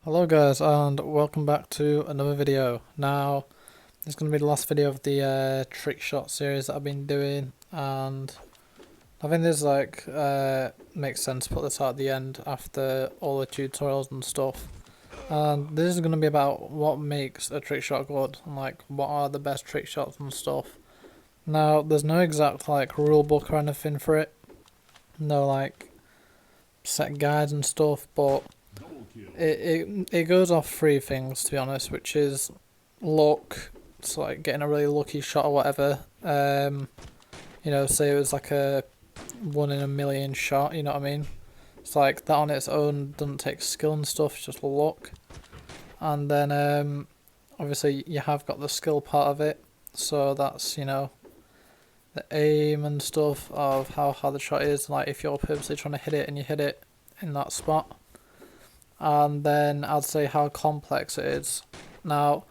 Hello guys, and welcome back to another video. Now, this is going to be the last video of the Trickshot series that I've been doing, and I think this makes sense to put this out at the end after all the tutorials and stuff. And this is going to be about what makes a trickshot good, and what are the best trickshots and stuff. Now, there's no exact rule book or anything for it, no set guides and stuff, but it goes off three things, to be honest, which is luck. It's like getting a really lucky shot or whatever. Say it was like a 1 in a million shot, you know what I mean? It's like that on its own doesn't take skill and stuff, it's just luck. And then obviously you have got the skill part of it, so that's, the aim and stuff of how hard the shot is, like if you're purposely trying to hit it and you hit it in that spot. And then I'd say how complex it is. Now,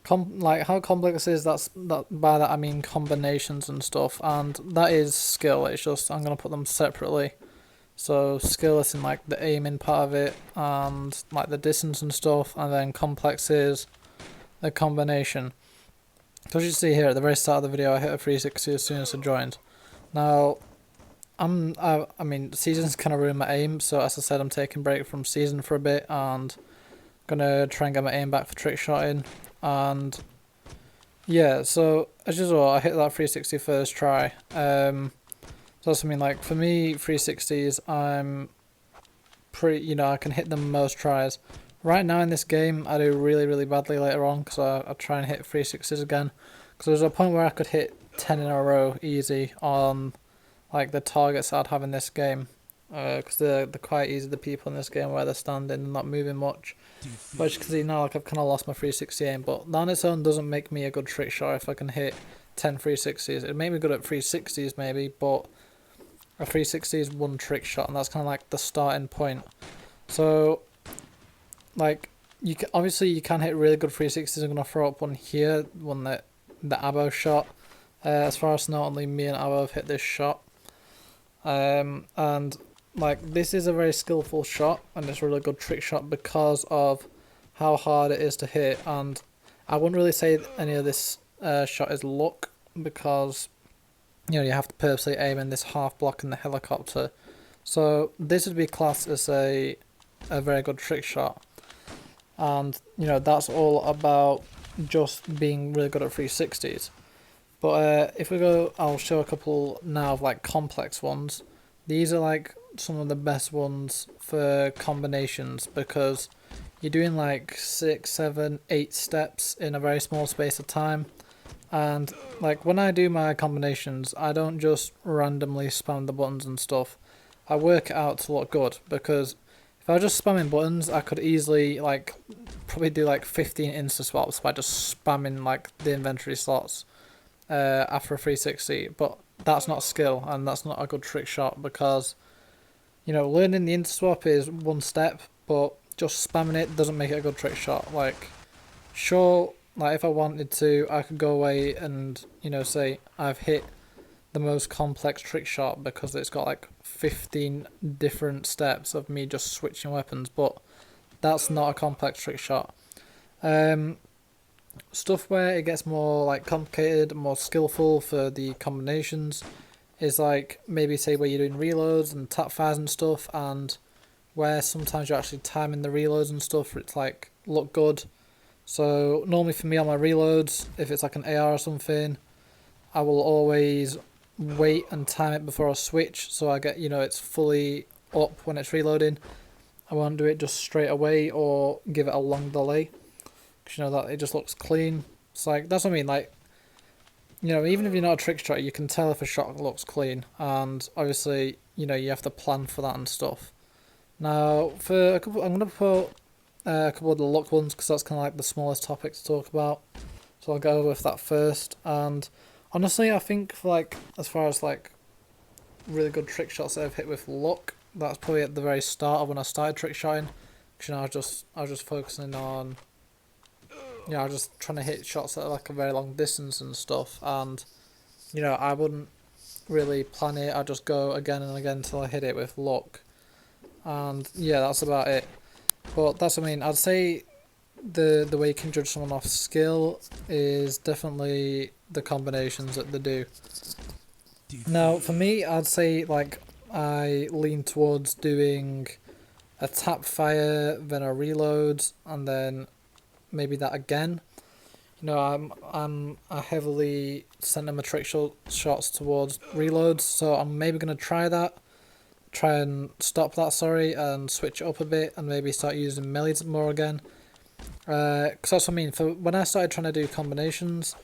how complex it is, by that I mean combinations and stuff, and that is skill. It's just I'm gonna put them separately. So skill is in the aiming part of it and the distance and stuff, and then complex is the combination. So as you see here at the very start of the video, I hit a 360 as soon as I joined. Now, I mean, seasons kind of ruin my aim, so as I said, I'm taking a break from season for a bit and gonna try and get my aim back for trick shotting. And yeah, so as usual, I hit that 360 first try. So that's, for me, 360s, I'm pretty, I can hit them most tries. Right now in this game, I do really, really badly later on, because I try and hit 360s again. Because there's a point where I could hit 10 in a row easy on the targets I'd have in this game, because they're quite easy, the people in this game, where they're standing and not moving much. But as you can see now, I've kind of lost my 360 aim, but that on its own doesn't make me a good trick shot if I can hit 10 360s. It'd make me good at 360s maybe, but a 360 is one trick shot, and that's kind of the starting point. So obviously you can hit really good 360s. I'm going to throw up one here, the Abo shot. As far as I know, only me and Abo have hit this shot. And this is a very skillful shot, and it's a really good trick shot because of how hard it is to hit. And I wouldn't really say any of this shot is luck, because you have to purposely aim in this half block in the helicopter. So this would be classed as a very good trick shot, and that's all about just being really good at 360s. But if we go, I'll show a couple now of complex ones. These are some of the best ones for combinations, because you're doing 6, 7, 8 steps in a very small space of time. And when I do my combinations, I don't just randomly spam the buttons and stuff. I work it out to look good, because if I was just spamming buttons, I could easily probably do 15 insta swaps by just spamming the inventory slots after a 360, but that's not skill, and that's not a good trick shot, because learning the insta-swap is one step, but just spamming it doesn't make it a good trick shot. Sure, if I wanted to, I could go away and say I've hit the most complex trick shot because it's got 15 different steps of me just switching weapons, but that's not a complex trick shot. Stuff where it gets more complicated, more skillful for the combinations is maybe say where you're doing reloads and tap fires and stuff, and where sometimes you're actually timing the reloads and stuff for it to look good. So normally for me on my reloads, if it's an AR or something, I will always wait and time it before I switch, so I get it's fully up when it's reloading. I won't do it just straight away or give it a long delay, because that it just looks clean. It's that's what I mean, even if you're not a trick shot, you can tell if a shot looks clean, and obviously you have to plan for that and stuff. Now for a couple, I'm going to put a couple of the luck ones, because that's kind of the smallest topic to talk about, so I'll go with that first. And honestly, I think for as far as really good trick shots that I've hit with luck, that's probably at the very start of when I started trick shotting, because I was just focusing on I was just trying to hit shots at a very long distance and stuff, and I wouldn't really plan it. I'd just go again and again until I hit it with luck, and yeah, that's about it. But that's what I mean. I'd say the way you can judge someone off skill is definitely the combinations that they do. Now, for me, I'd say like I lean towards doing a tap fire, then a reload, and then maybe that again. You know, I heavily send my trick shots towards reloads, so I'm maybe gonna try and stop that, sorry, and switch it up a bit, and maybe start using melees more again. Because that's what I mean. For when I started trying to do combinations,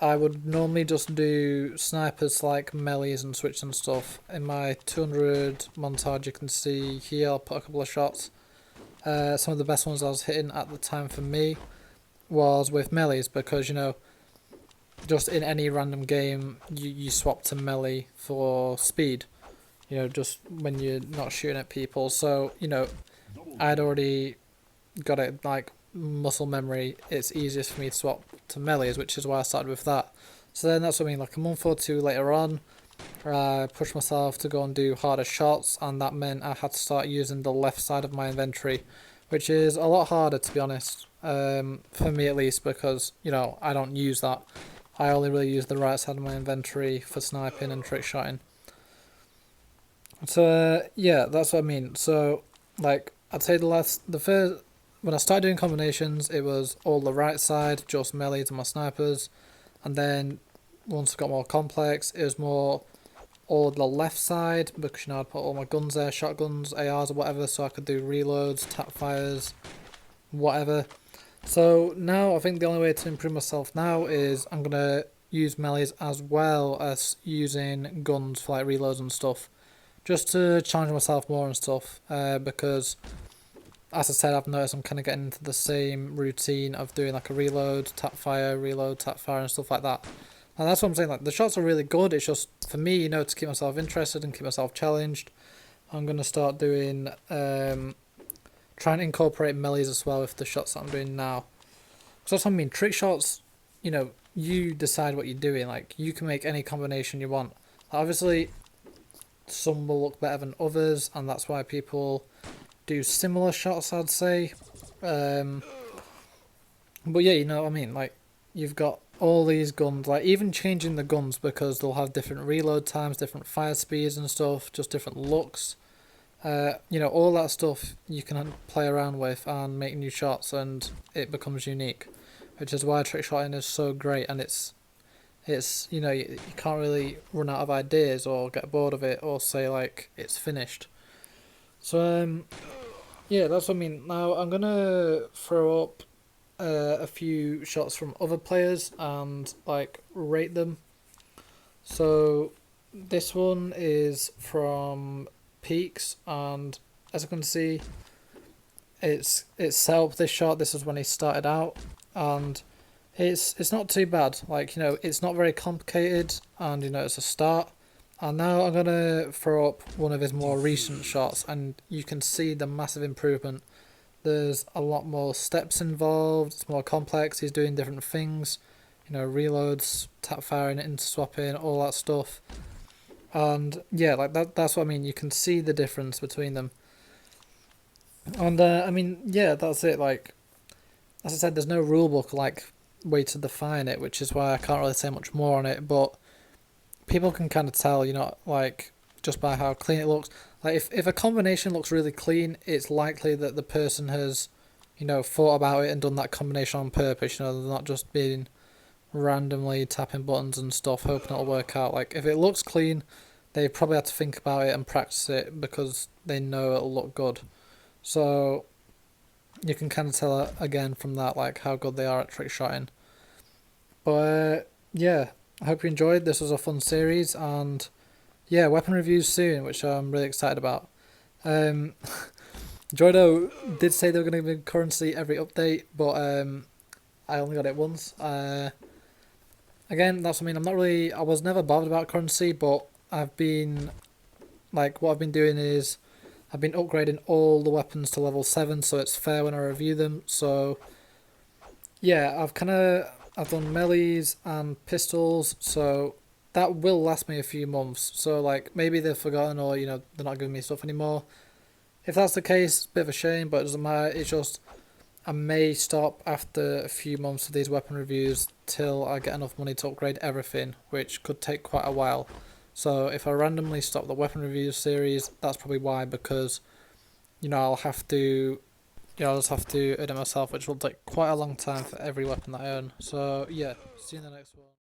I would normally just do snipers like melees and switch and stuff. In my 200 montage, you can see here, I'll put a couple of shots. Some of the best ones I was hitting at the time for me was with melees, because you know, just in any random game, you swap to melee for speed. You know, just when you're not shooting at people. So you know, I'd already got it like muscle memory. It's easiest for me to swap to melees, which is why I started with that. So then that's what I mean. Like a month or two later on, I pushed myself to go and do harder shots, and that meant I had to start using the left side of my inventory, which is a lot harder, to be honest, for me at least, because you know I don't use that. I only really use the right side of my inventory for sniping and trick shotting. So yeah, that's what I mean. So like I'd say the first when I started doing combinations, it was all the right side, just melee to my snipers, and then once it got more complex, it was more all the left side, because you know I'd put all my guns there, shotguns, ARs or whatever, so I could do reloads, tap fires, whatever. So now I think the only way to improve myself now is I'm gonna use melees as well as using guns for like reloads and stuff, just to challenge myself more and stuff. Because as I said, I've noticed I'm kind of getting into the same routine of doing like a reload, tap fire, reload, tap fire, and stuff like that. And that's what I'm saying. Like the shots are really good. It's just for me, you know, to keep myself interested and keep myself challenged, I'm gonna start doing trying to incorporate melees as well with the shots that I'm doing now. So that's what I mean. Trick shots, you know, you decide what you're doing. Like you can make any combination you want. Obviously, some will look better than others, and that's why people do similar shots, I'd say. But yeah, you know what I mean. Like you've got all these guns, like even changing the guns, because they'll have different reload times, different fire speeds and stuff, just different looks. You know, all that stuff you can play around with and make new shots, and it becomes unique, which is why trick shotting is so great. And it's you know, you can't really run out of ideas or get bored of it or say like it's finished. So yeah, that's what I mean. Now I'm gonna throw up a few shots from other players and like rate them. So this one is from Peaks, and as you can see, it's set up this shot. This is when he started out, and it's not too bad. Like you know, it's not very complicated, and you know it's a start. And now I'm gonna throw up one of his more recent shots, and you can see the massive improvement. There's a lot more steps involved. It's more complex. He's doing different things, you know, reloads, tap firing, insta swapping, all that stuff. And yeah, like that's what I mean. You can see the difference between them. And I mean, yeah, that's it. Like as I said, there's no rule book like way to define it, which is why I can't really say much more on it. But people can kind of tell, you know, like just by how clean it looks. Like if a combination looks really clean, it's likely that the person has, you know, thought about it and done that combination on purpose. You know, they're not just being randomly tapping buttons and stuff hoping it'll work out. Like if it looks clean, they probably have to think about it and practice it because they know it'll look good. So you can kind of tell again from that like how good they are at trick shotting. But yeah, I hope you enjoyed. This was a fun series, and yeah, weapon reviews soon, which I'm really excited about. Joido did say they were going to give currency every update, but I only got it once. Again, that's what I mean. I was never bothered about currency, but I've been, like, what I've been doing is I've been upgrading all the weapons to level 7, so it's fair when I review them. So yeah, I've done melees and pistols, so that will last me a few months. So like maybe they've forgotten, or you know they're not giving me stuff anymore. If that's the case, it's a bit of a shame, but it doesn't matter. It's just I may stop after a few months of these weapon reviews till I get enough money to upgrade everything, which could take quite a while. So if I randomly stop the weapon reviews series, that's probably why, because I'll have to, I'll just have to edit myself, which will take quite a long time for every weapon that I own. So yeah, see you in the next one.